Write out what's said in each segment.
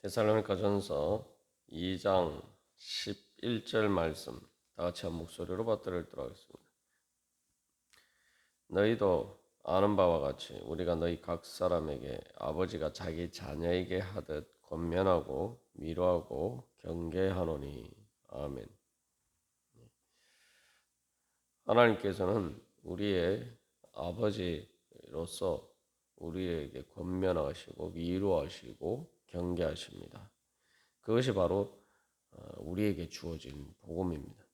데살로니가전서 2장 11절 말씀 다 같이 한 목소리로 받들어 읽도록 하겠습니다. 너희도 아는 바와 같이 우리가 너희 각 사람에게 아버지가 자기 자녀에게 하듯 권면하고 위로하고 경계하노니. 아멘. 하나님께서는 우리의 아버지로서 우리에게 권면하시고 위로하시고 경계하십니다. 그것이 바로 우리에게 주어진 복음입니다.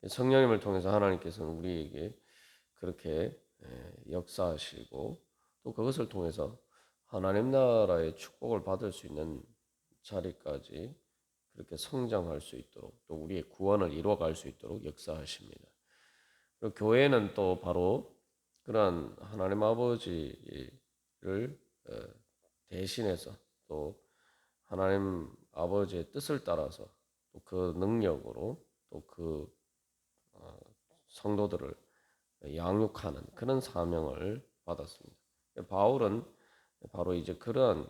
성령님을 통해서 하나님께서는 우리에게 그렇게 역사하시고 또 그것을 통해서 하나님 나라의 축복을 받을 수 있는 자리까지 그렇게 성장할 수 있도록 또 우리의 구원을 이루어갈 수 있도록 역사하십니다. 그리고 교회는 또 바로 그러한 하나님 아버지를 대신해서 또 하나님 아버지의 뜻을 따라서 또 그 능력으로 또 그 성도들을 양육하는 그런 사명을 받았습니다. 바울은 바로 이제 그러한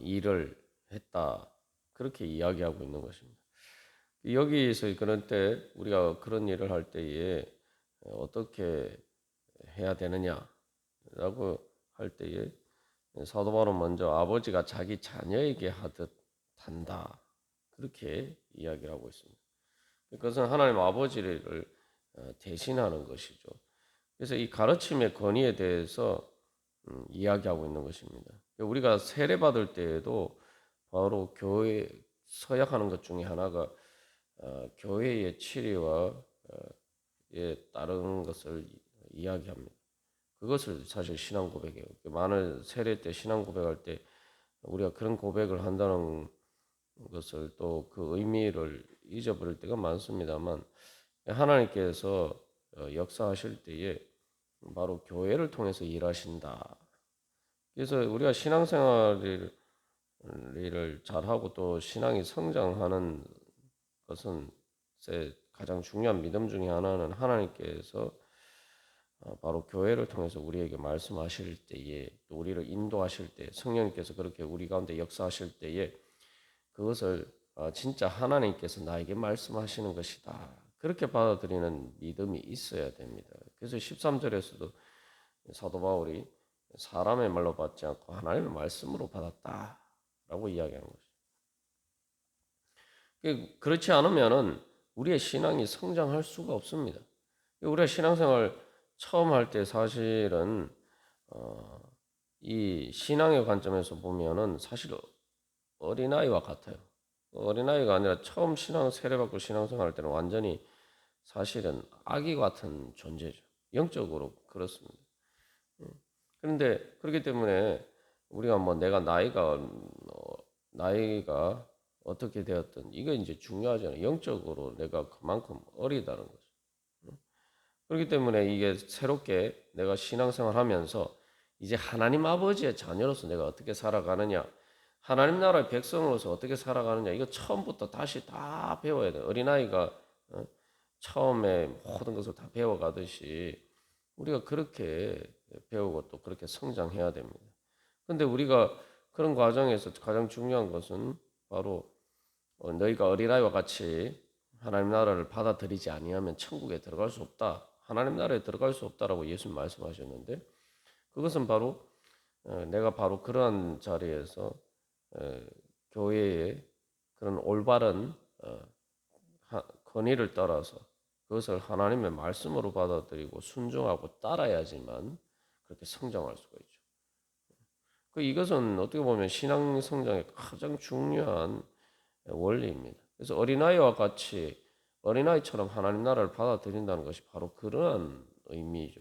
일을 했다 그렇게 이야기하고 있는 것입니다. 여기서 그런 때 우리가 그런 일을 할 때에 어떻게 해야 되느냐라고 할 때에 사도 바울은 먼저 아버지가 자기 자녀에게 하듯 한다 그렇게 이야기를 하고 있습니다. 그것은 하나님 아버지를 대신하는 것이죠. 그래서 이 가르침의 권위에 대해서 이야기하고 있는 것입니다. 우리가 세례 받을 때에도 바로 교회 서약하는 것 중에 하나가 교회의 치리와 따른 것을 이야기합니다. 그것을 사실 신앙 고백이에요. 많은 세례 때 신앙 고백할 때 우리가 그런 고백을 한다는 것을 또 그 의미를 잊어버릴 때가 많습니다만 하나님께서 역사하실 때에 바로 교회를 통해서 일하신다. 그래서 우리가 신앙생활을 잘하고 또 신앙이 성장하는 것은 가장 중요한 믿음 중에 하나는 하나님께서 바로 교회를 통해서 우리에게 말씀하실 때에 또 우리를 인도하실 때 성령님께서 그렇게 우리 가운데 역사하실 때에 그것을 진짜 하나님께서 나에게 말씀하시는 것이다. 그렇게 받아들이는 믿음이 있어야 됩니다. 그래서 13절에서도 사도 바울이 사람의 말로 받지 않고 하나님의 말씀으로 받았다라고 이야기하는 것이죠. 그렇지 않으면은 우리의 신앙이 성장할 수가 없습니다. 우리가 신앙생활 처음 할 때 사실은 이 신앙의 관점에서 보면은 사실 어린아이와 같아요. 어린아이가 아니라 처음 세례받고 신앙생활 할 때는 완전히 사실은 아기 같은 존재죠. 영적으로 그렇습니다. 그런데 그렇기 때문에 우리가 뭐 내가 나이가 어떻게 되었든 이거 이제 중요하잖아요. 영적으로 내가 그만큼 어리다는 거죠. 그렇기 때문에 이게 새롭게 내가 신앙생활하면서 이제 하나님 아버지의 자녀로서 내가 어떻게 살아가느냐, 하나님 나라의 백성으로서 어떻게 살아가느냐, 이거 처음부터 다시 다 배워야 돼요. 어린아이가 처음에 모든 것을 다 배워가듯이 우리가 그렇게 배우고 또 그렇게 성장해야 됩니다. 그런데 우리가 그런 과정에서 가장 중요한 것은 바로 너희가 어린아이와 같이 하나님 나라를 받아들이지 아니하면 천국에 들어갈 수 없다. 하나님 나라에 들어갈 수 없다라고 예수님 말씀하셨는데 그것은 바로 내가 바로 그러한 자리에서 교회의 그런 올바른 권위를 따라서 그것을 하나님의 말씀으로 받아들이고 순종하고 따라야지만 그렇게 성장할 수가 있죠. 이것은 어떻게 보면 신앙 성장의 가장 중요한 원리입니다. 그래서 어린아이와 같이 어린아이처럼 하나님 나라를 받아들인다는 것이 바로 그러한 의미죠.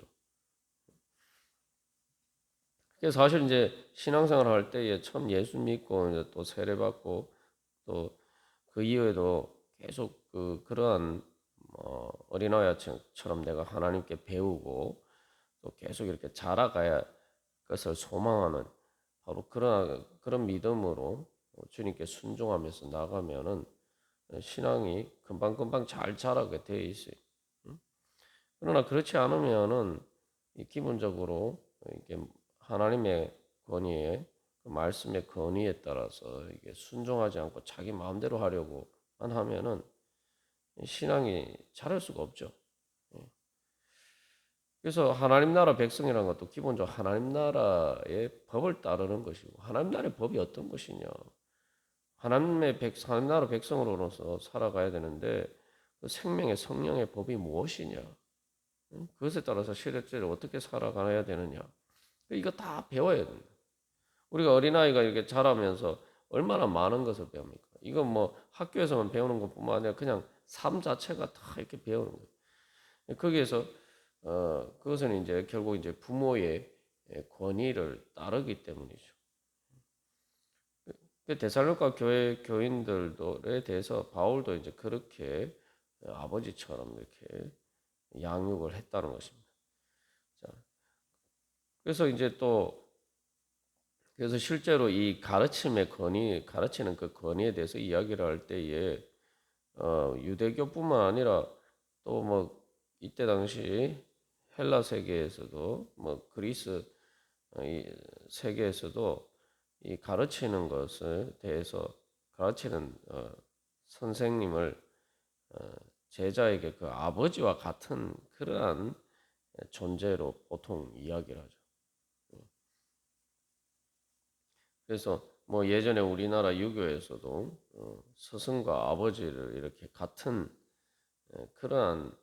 그래서 사실 이제 신앙생활 할 때에 처음 예수 믿고 이제 또 세례받고 또 그 이후에도 계속 그러한 어린아이처럼 내가 하나님께 배우고 또 계속 이렇게 자라가야 그것을 소망하는 바로 그런 믿음으로 주님께 순종하면서 나가면은 신앙이 금방금방 잘 자라게 되어 있어요. 그러나 그렇지 않으면은 기본적으로 이게 하나님의 권위에 그 말씀의 건의에 따라서 이게 순종하지 않고 자기 마음대로 하려고만 하면은 신앙이 자랄 수가 없죠. 그래서 하나님 나라 백성이라는 것도 기본적으로 하나님 나라의 법을 따르는 것이고, 하나님 나라의 법이 어떤 것이냐. 하나님 나라 백성으로서 살아가야 되는데 그 생명의 성령의 법이 무엇이냐. 그것에 따라서 실제로 어떻게 살아가야 되느냐. 이거 다 배워야 됩니다. 우리가 어린아이가 이렇게 자라면서 얼마나 많은 것을 배웁니까? 이건 뭐 학교에서만 배우는 것뿐만 아니라 그냥 삶 자체가 다 이렇게 배우는 거예요. 거기에서 그것은 이제 결국 이제 부모의 권위를 따르기 때문이죠. 데살로니가 교회 교인들에 대해서 바울도 이제 그렇게 아버지처럼 이렇게 양육을 했다는 것입니다. 자, 그래서 이제 또 그래서 실제로 이 가르침의 권위, 가르치는 그 권위에 대해서 이야기를 할 때에 유대교뿐만 아니라 또 뭐 이때 당시 헬라 세계에서도 뭐 그리스 이 세계에서도 이 가르치는 것에 대해서 가르치는 선생님을 제자에게 그 아버지와 같은 그러한 존재로 보통 이야기를 하죠. 그래서 뭐 예전에 우리나라 유교에서도 스승과 아버지를 이렇게 같은 그러한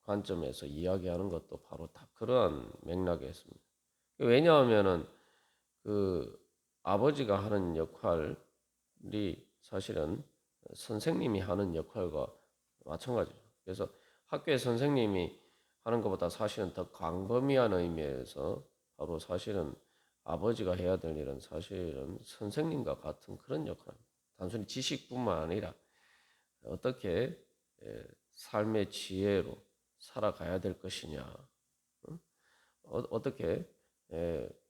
관점에서 이야기하는 것도 바로 다 그러한 맥락에 있습니다. 왜냐하면은 그 아버지가 하는 역할이 사실은 선생님이 하는 역할과 마찬가지죠. 그래서 학교의 선생님이 하는 것보다 사실은 더 광범위한 의미에서 바로 사실은 아버지가 해야 될 일은 사실은 선생님과 같은 그런 역할입니다. 단순히 지식뿐만 아니라 어떻게 삶의 지혜로 살아가야 될 것이냐, 어떻게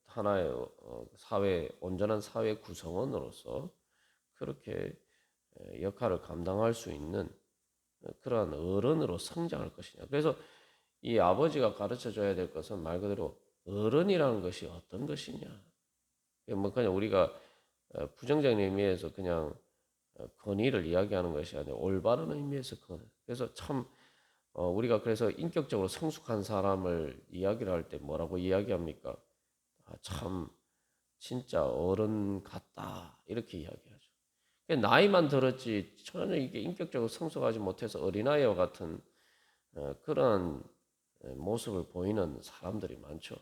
하나의 사회 온전한 사회 구성원으로서 그렇게 역할을 감당할 수 있는 그러한 어른으로 성장할 것이냐. 그래서 이 아버지가 가르쳐 줘야 될 것은 말 그대로 어른이라는 것이 어떤 것이냐. 뭐 그냥 우리가 부정적인 의미에서 그냥 권위를 이야기하는 것이 아니라 올바른 의미에서 그래서 참 우리가 그래서 인격적으로 성숙한 사람을 이야기를 할 때 뭐라고 이야기합니까? 참 진짜 어른 같다 이렇게 이야기하죠. 나이만 들었지 전혀 이게 인격적으로 성숙하지 못해서 어린아이와 같은 그런 모습을 보이는 사람들이 많죠.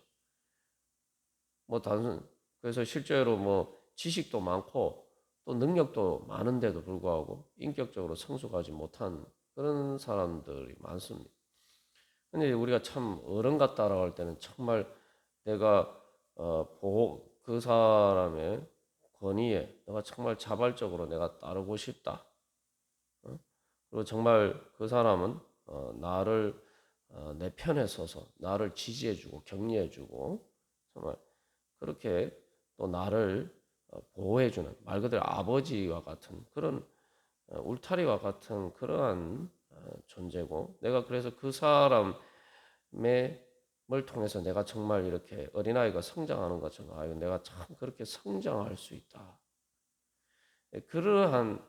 뭐 단순 그래서 실제로 뭐 지식도 많고 또 능력도 많은데도 불구하고 인격적으로 성숙하지 못한 그런 사람들이 많습니다. 근데 우리가 참 어른 같다라고 할 때는 정말 내가 그 사람의 권위에 내가 정말 자발적으로 내가 따르고 싶다. 그리고 정말 그 사람은 나를 내 편에 서서 나를 지지해주고 격려해주고 정말 그렇게 또 나를 보호해주는 말 그대로 아버지와 같은 그런 울타리와 같은 그러한 존재고 내가 그래서 그 사람의 을 통해서 내가 정말 이렇게 어린아이가 성장하는 것처럼 아유 내가 참 그렇게 성장할 수 있다. 그러한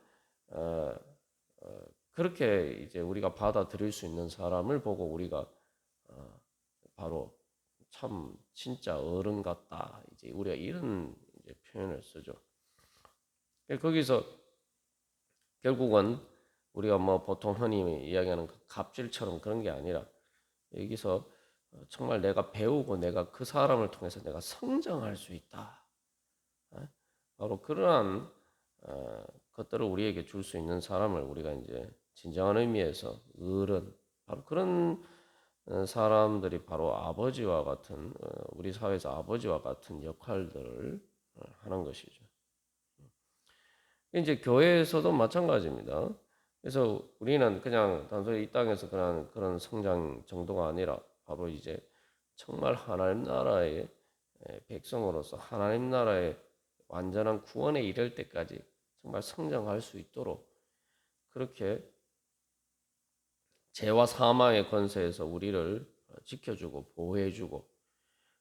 그렇게 이제 우리가 받아들일 수 있는 사람을 보고 우리가 바로 참 진짜 어른 같다. 이제 우리가 이런 이제 표현을 쓰죠. 거기서 결국은 우리가 뭐 보통 흔히 이야기하는 그 갑질처럼 그런 게 아니라 여기서 정말 내가 배우고 내가 그 사람을 통해서 내가 성장할 수 있다. 바로 그러한 것들을 우리에게 줄 수 있는 사람을 우리가 이제 진정한 의미에서 어른 바로 그런 사람들이 바로 아버지와 같은 우리 사회에서 아버지와 같은 역할들을 하는 것이죠. 이제 교회에서도 마찬가지입니다. 그래서 우리는 그냥 단순히 이 땅에서 그런 성장 정도가 아니라 바로 이제 정말 하나님 나라의 백성으로서 하나님 나라의 완전한 구원에 이를 때까지 정말 성장할 수 있도록 그렇게 죄와 사망의 권세에서 우리를 지켜주고 보호해주고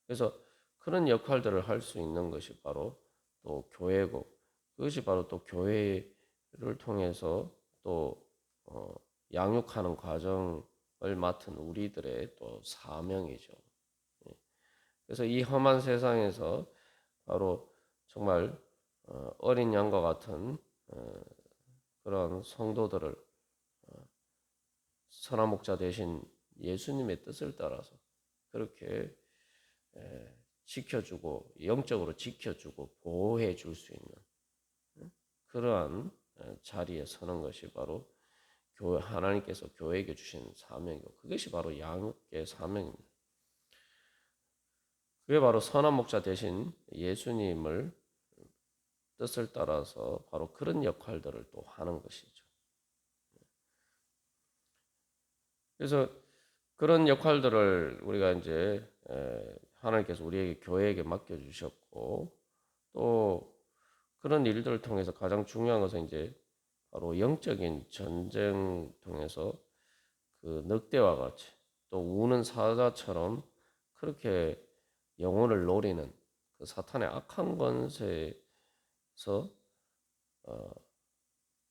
그래서 그런 역할들을 할 수 있는 것이 바로 또 교회고, 그것이 바로 또 교회를 통해서 또 양육하는 과정을 맡은 우리들의 또 사명이죠. 그래서 이 험한 세상에서 바로 정말 어린 양과 같은 그런 성도들을 선한 목자 대신 예수님의 뜻을 따라서 그렇게 지켜주고 영적으로 지켜주고 보호해 줄 수 있는 그러한 자리에 서는 것이 바로 교회, 하나님께서 교회에게 주신 사명이고, 그것이 바로 양육의 사명입니다. 그게 바로 선한 목자 대신 예수님을 뜻을 따라서 바로 그런 역할들을 또 하는 것이죠. 그래서 그런 역할들을 우리가 이제 하나님께서 우리에게 교회에게 맡겨주셨고, 또 그런 일들을 통해서 가장 중요한 것은 이제 바로 영적인 전쟁 통해서 그 늑대와 같이 또 우는 사자처럼 그렇게 영혼을 노리는 그 사탄의 악한 권세에서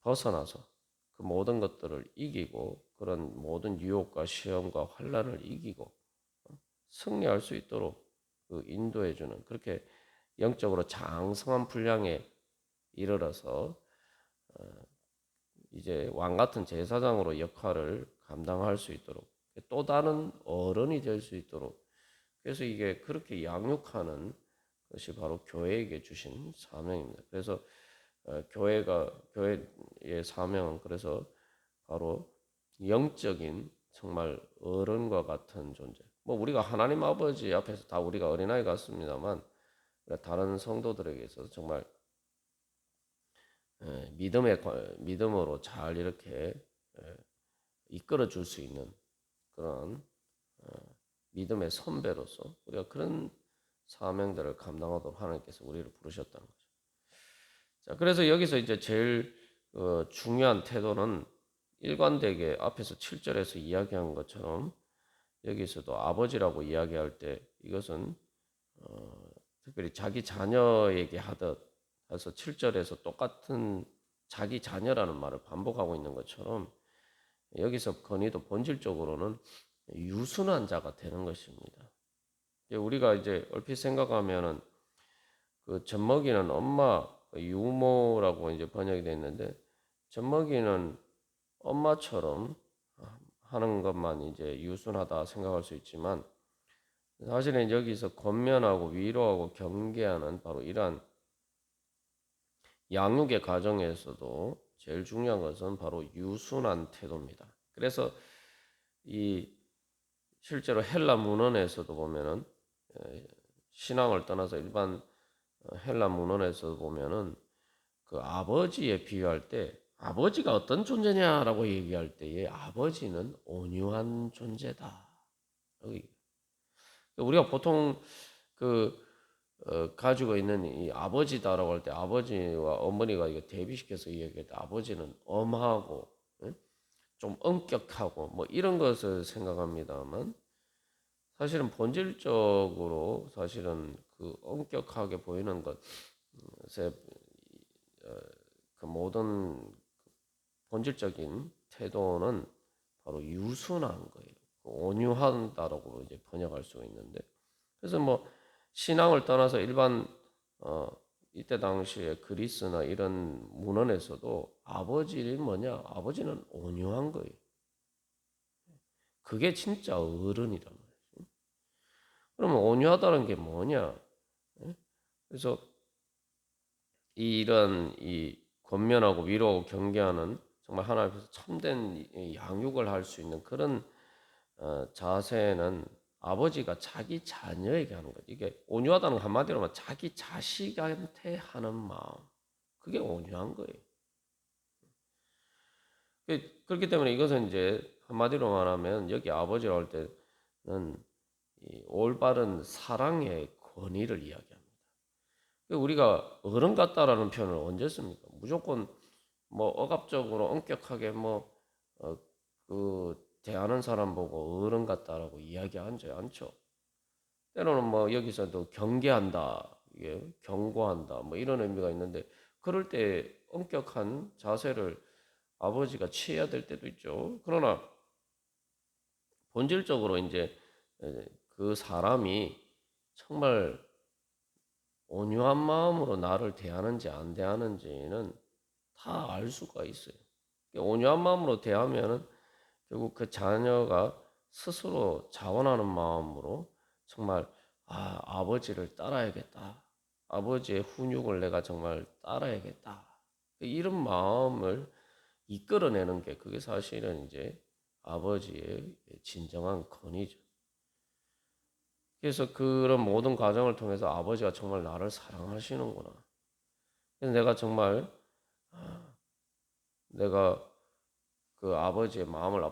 벗어나서 그 모든 것들을 이기고 그런 모든 유혹과 시험과 환난을 이기고 승리할 수 있도록 그 인도해 주는, 그렇게 영적으로 장성한 분량에 이르러서 이제 왕 같은 제사장으로 역할을 감당할 수 있도록, 또 다른 어른이 될 수 있도록, 그래서 이게 그렇게 양육하는 것이 바로 교회에게 주신 사명입니다. 그래서 교회의 사명은 그래서 바로 영적인 정말 어른과 같은 존재. 뭐 우리가 하나님 아버지 앞에서 다 우리가 어린아이 같습니다만, 다른 성도들에게 있어서 정말 믿음으로 잘 이렇게 이끌어 줄 수 있는 그런 믿음의 선배로서 우리가 그런 사명들을 감당하도록 하나님께서 우리를 부르셨다는 거죠. 자, 그래서 여기서 이제 제일 중요한 태도는 일관되게 앞에서 7절에서 이야기한 것처럼 여기서도 아버지라고 이야기할 때 이것은 특별히 자기 자녀에게 하듯 해서 7절에서 똑같은 자기 자녀라는 말을 반복하고 있는 것처럼 여기서 건의도 본질적으로는 유순한 자가 되는 것입니다. 우리가 이제 얼핏 생각하면은 그 젖먹이는 엄마, 유모라고 이제 번역이 되어 있는데, 젖먹이는 엄마처럼 하는 것만 이제 유순하다 생각할 수 있지만, 사실은 여기서 권면하고 위로하고 경계하는 바로 이러한 양육의 과정에서도 제일 중요한 것은 바로 유순한 태도입니다. 그래서 이 실제로 헬라 문헌에서도 보면은 신앙을 떠나서 일반 헬라 문헌에서 보면은 그 아버지에 비유할 때 아버지가 어떤 존재냐라고 얘기할 때에 아버지는 온유한 존재다. 여기 우리가 보통 그 가지고 있는 이 아버지다라고 할 때 아버지와 어머니가 이거 대비시켜서 얘기할 때 아버지는 엄하고 좀 엄격하고 뭐 이런 것을 생각합니다만, 사실은 본질적으로 사실은 그 엄격하게 보이는 것의 그 모든 본질적인 태도는 바로 유순한 거예요. 온유한다라고 이제 번역할 수가 있는데, 그래서 뭐 신앙을 떠나서 일반 이때 당시에 그리스나 이런 문헌에서도 아버지는 뭐냐? 아버지는 온유한 거예요. 그게 진짜 어른이란 말이죠. 그러면 온유하다는 게 뭐냐? 그래서 이런 이 권면하고 위로하고 경계하는 정말 하나님께서 참된 양육을 할 수 있는 그런 자세는 아버지가 자기 자녀에게 하는 거죠. 이게 온유하다는 건 한마디로 말하면 자기 자식한테 하는 마음, 그게 온유한 거예요. 그렇기 때문에 이것은 이제 한마디로 말하면 여기 아버지라고 할 때는 이 올바른 사랑의 권위를 이야기합니다. 우리가 어른 같다라는 표현을 언제 씁니까? 무조건 뭐 억압적으로 엄격하게 그 대하는 사람 보고 어른 같다라고 이야기하지 않죠. 때로는 뭐 여기서도 경계한다, 이게 경고한다, 뭐 이런 의미가 있는데 그럴 때 엄격한 자세를 아버지가 취해야 될 때도 있죠. 그러나 본질적으로 이제 그 사람이 정말 온유한 마음으로 나를 대하는지 안 대하는지는 다 알 수가 있어요. 온유한 마음으로 대하면은 결국 그 자녀가 스스로 자원하는 마음으로 정말 아버지를 따라야겠다. 아버지의 훈육을 내가 정말 따라야겠다. 이런 마음을 이끌어내는 게 그게 사실은 이제 아버지의 진정한 권위죠. 그래서 그런 모든 과정을 통해서 아버지가 정말 나를 사랑하시는구나. 그래서 내가 정말 내가 그 아버지의 마음을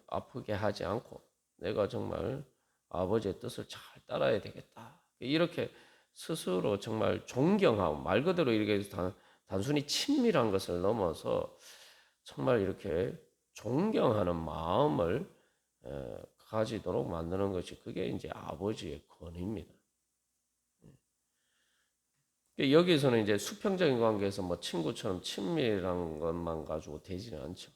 아프게 하지 않고 내가 정말 아버지의 뜻을 잘 따라야 되겠다. 이렇게 스스로 정말 존경하고 말 그대로 이렇게 단순히 친밀한 것을 넘어서 정말 이렇게 존경하는 마음을 가지도록 만드는 것이 그게 이제 아버지의 권위입니다. 여기에서는 이제 수평적인 관계에서 뭐 친구처럼 친밀한 것만 가지고 되지는 않죠.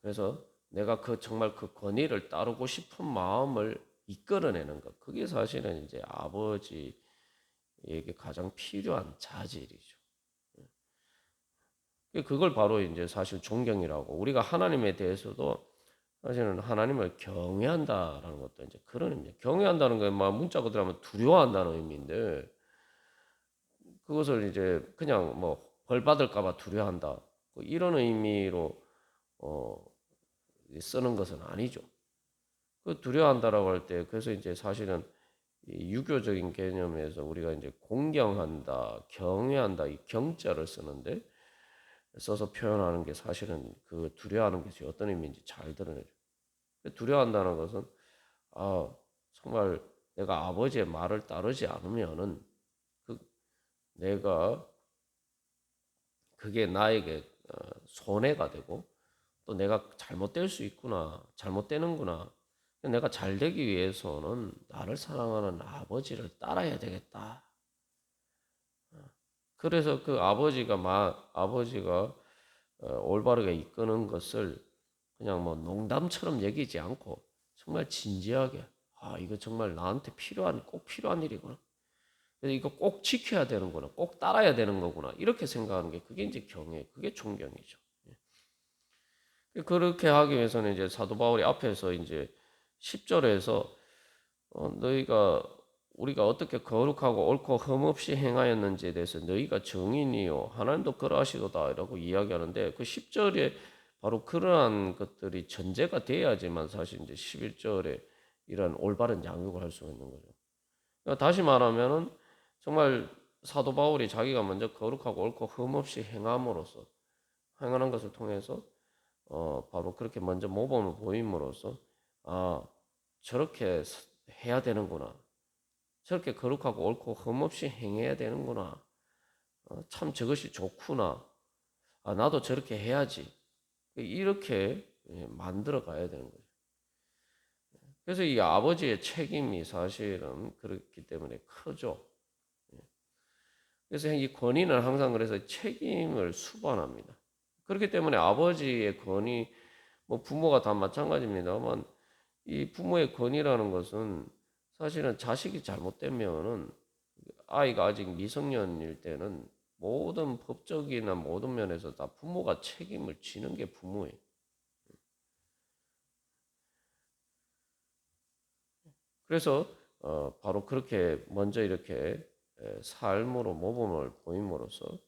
그래서 내가 정말 그 권위를 따르고 싶은 마음을 이끌어내는 것. 그게 사실은 이제 아버지에게 가장 필요한 자질이죠. 그걸 바로 이제 사실 존경이라고. 우리가 하나님에 대해서도 사실은 하나님을 경외한다라는 것도 이제 그런 의미예요. 경외한다는 건 문자 그대로 하면 두려워한다는 의미인데 그것을 이제 그냥 뭐 벌 받을까봐 두려워한다. 이런 의미로 어, 쓰는 것은 아니죠. 그 두려워한다라고 할 때 그래서 이제 사실은 이 유교적인 개념에서 우리가 이제 공경한다, 경외한다 이 경자를 쓰는데 써서 표현하는 게 사실은 그 두려워하는 것이 어떤 의미인지 잘 드러내죠. 두려워한다는 것은 정말 내가 아버지의 말을 따르지 않으면은 그 내가 그게 나에게 손해가 되고 또 내가 잘못될 수 있구나, 잘못되는구나. 내가 잘 되기 위해서는 나를 사랑하는 아버지를 따라야 되겠다. 그래서 그 아버지가 올바르게 이끄는 것을 그냥 뭐 농담처럼 여기지 않고 정말 진지하게 이거 정말 나한테 꼭 필요한 일이구나. 그래서 이거 꼭 지켜야 되는구나. 꼭 따라야 되는 거구나. 이렇게 생각하는 게 그게 이제 그게 존경이죠. 그렇게 하기 위해서는 이제 사도 바울이 앞에서 이제 10절에서 너희가 우리가 어떻게 거룩하고 옳고 흠없이 행하였는지에 대해서 너희가 증인이요 하나님도 그러하시도다라고 이야기하는데 그 10절에 바로 그러한 것들이 전제가 돼야지만 사실 이제 11절에 이런 올바른 양육을 할 수가 있는 거죠. 그러니까 다시 말하면은 정말 사도 바울이 자기가 먼저 거룩하고 옳고 흠없이 행하는 것을 통해서 바로 그렇게 먼저 모범을 보임으로써 저렇게 해야 되는구나. 저렇게 거룩하고 옳고 흠없이 행해야 되는구나. 참 저것이 좋구나. 나도 저렇게 해야지. 이렇게 만들어 가야 되는 거죠. 그래서 이 아버지의 책임이 사실은 그렇기 때문에 크죠. 그래서 이 권위는 항상 그래서 책임을 수반합니다. 그렇기 때문에 아버지의 권위, 뭐 부모가 다 마찬가지입니다만 이 부모의 권위라는 것은 사실은 자식이 잘못되면은 아이가 아직 미성년일 때는 모든 법적이나 모든 면에서 다 부모가 책임을 지는 게 부모예요. 그래서 바로 그렇게 먼저 이렇게 삶으로 모범을 보임으로써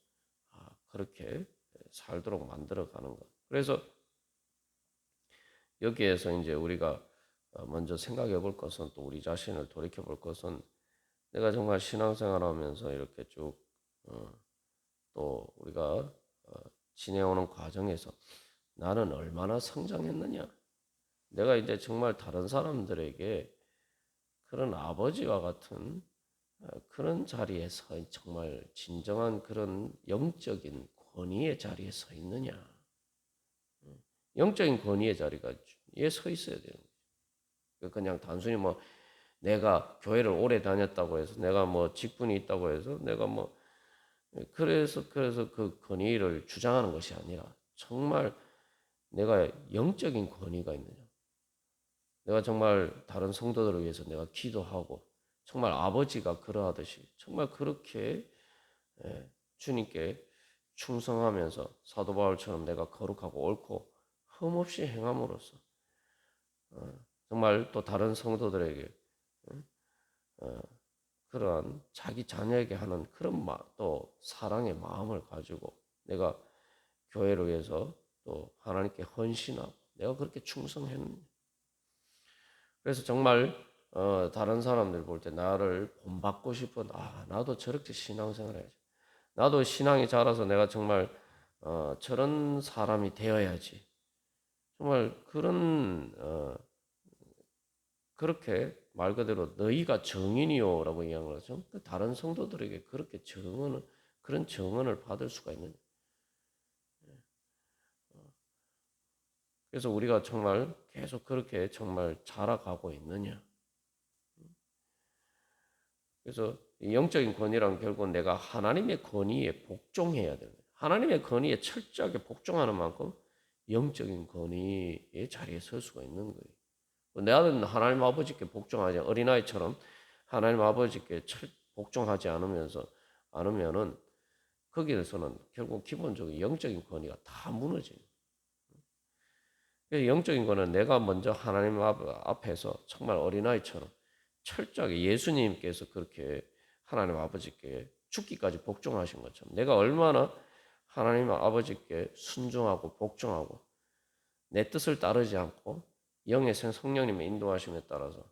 그렇게 살도록 만들어가는 것. 그래서 여기에서 이제 우리가 먼저 생각해 볼 것은 또 우리 자신을 돌이켜 볼 것은 내가 정말 신앙생활하면서 이렇게 쭉 또 우리가 지내오는 과정에서 나는 얼마나 성장했느냐? 내가 이제 정말 다른 사람들에게 그런 아버지와 같은 그런 자리에 정말 진정한 그런 영적인 권위의 자리에 서 있느냐? 영적인 권위의 자리가 서 있어야 되는 거예요. 그냥 단순히 뭐 내가 교회를 오래 다녔다고 해서 내가 뭐 직분이 있다고 해서 내가 뭐 그래서 그 권위를 주장하는 것이 아니라 정말 내가 영적인 권위가 있느냐. 내가 정말 다른 성도들을 위해서 내가 기도하고 정말 아버지가 그러하듯이 정말 그렇게 주님께 충성하면서 사도 바울처럼 내가 거룩하고 옳고 흠없이 행함으로써 정말 또 다른 성도들에게 그러한 자기 자녀에게 하는 그런 또 사랑의 마음을 가지고 내가 교회를 위해서 또 하나님께 헌신하고 내가 그렇게 충성했는데 그래서 정말 다른 사람들 볼 때 나를 본받고 싶은 나도 저렇게 신앙생활 해야지. 나도 신앙이 자라서 내가 정말 저런 사람이 되어야지. 정말 그렇게 말 그대로 너희가 정인이요라고 이야기를 하죠. 다른 성도들에게 그렇게 그런 정언을 받을 수가 있는. 그래서 우리가 정말 계속 그렇게 정말 자라가고 있느냐. 그래서 영적인 권위란 결국 내가 하나님의 권위에 복종해야 돼요. 하나님의 권위에 철저하게 복종하는 만큼 영적인 권위의 자리에 설 수가 있는 거예요. 내가 하나님 아버지께 복종하지 어린아이처럼 하나님 아버지께 복종하지 않으면은 거기에서는 결국 기본적인 영적인 권위가 다 무너져요. 영적인 거는 내가 먼저 하나님 앞에서 정말 어린아이처럼 철저하게 예수님께서 그렇게 하나님 아버지께 죽기까지 복종하신 것처럼 내가 얼마나 하나님 아버지께 순종하고 복종하고 내 뜻을 따르지 않고 영의 성령님의 인도하심에 따라서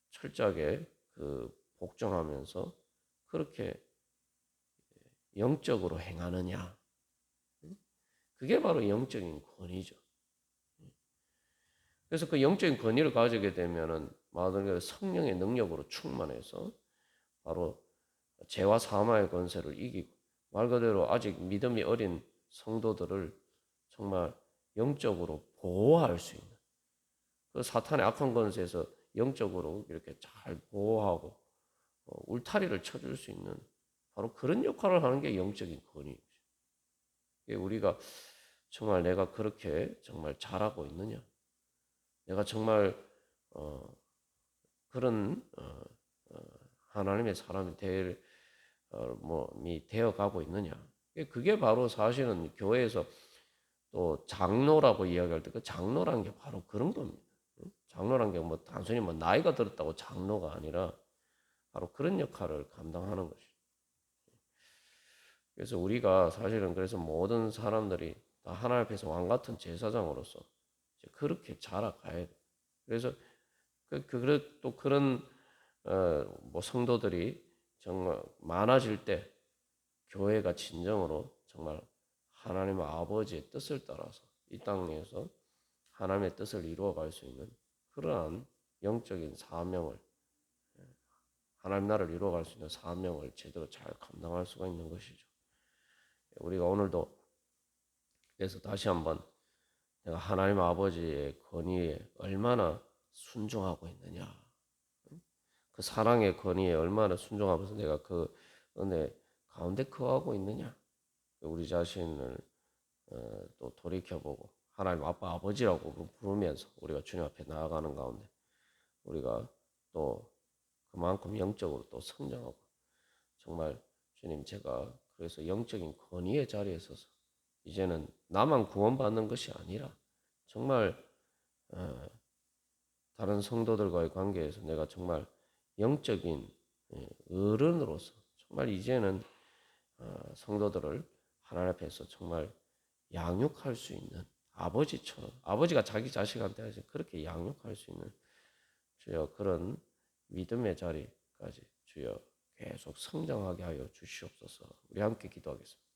철저하게 그 복종하면서 그렇게 영적으로 행하느냐. 그게 바로 영적인 권위죠. 그래서 그 영적인 권위를 가지게 되면은 말 성령의 능력으로 충만해서 바로 죄와 사망의 권세를 이기고 말 그대로 아직 믿음이 어린 성도들을 정말 영적으로 보호할 수 있는 그 사탄의 악한 권세에서 영적으로 이렇게 잘 보호하고 울타리를 쳐줄 수 있는 바로 그런 역할을 하는 게 영적인 권위입니다. 우리가 정말 내가 그렇게 정말 잘하고 있느냐? 내가 정말 그런 하나님의 사람이 되어가고 있느냐? 그게 바로 사실은 교회에서 또 장로라고 이야기할 때 그 장로란 게 바로 그런 겁니다. 장로란 게 뭐 단순히 뭐 나이가 들었다고 장로가 아니라 바로 그런 역할을 감당하는 것이죠. 그래서 우리가 사실은 그래서 모든 사람들이 다 하나님 앞에서 왕 같은 제사장으로서 그렇게 자라가야 돼. 그래서 또 그런 뭐 성도들이 정말 많아질 때 교회가 진정으로 정말 하나님 아버지의 뜻을 따라서 이 땅에서 하나님의 뜻을 이루어갈 수 있는 그러한 영적인 사명을 하나님 나라를 이루어갈 수 있는 사명을 제대로 잘 감당할 수가 있는 것이죠. 우리가 오늘도 그래서 다시 한번 내가 하나님 아버지의 권위에 얼마나 순종하고 있느냐, 그 사랑의 권위에 얼마나 순종하면서 내가 그 은혜 가운데 거하고 있느냐, 우리 자신을 또 돌이켜보고 하나님 아빠 아버지라고 부르면서 우리가 주님 앞에 나아가는 가운데 우리가 또 그만큼 영적으로 또 성장하고 정말 주님 제가 그래서 영적인 권위의 자리에 서서 이제는 나만 구원받는 것이 아니라 정말 다른 성도들과의 관계에서 내가 정말 영적인 어른으로서 정말 이제는 성도들을 하나님 앞에서 정말 양육할 수 있는 아버지처럼 아버지가 자기 자식한테 그렇게 양육할 수 있는 주여 그런 믿음의 자리까지 주여 계속 성장하게 하여 주시옵소서. 우리 함께 기도하겠습니다.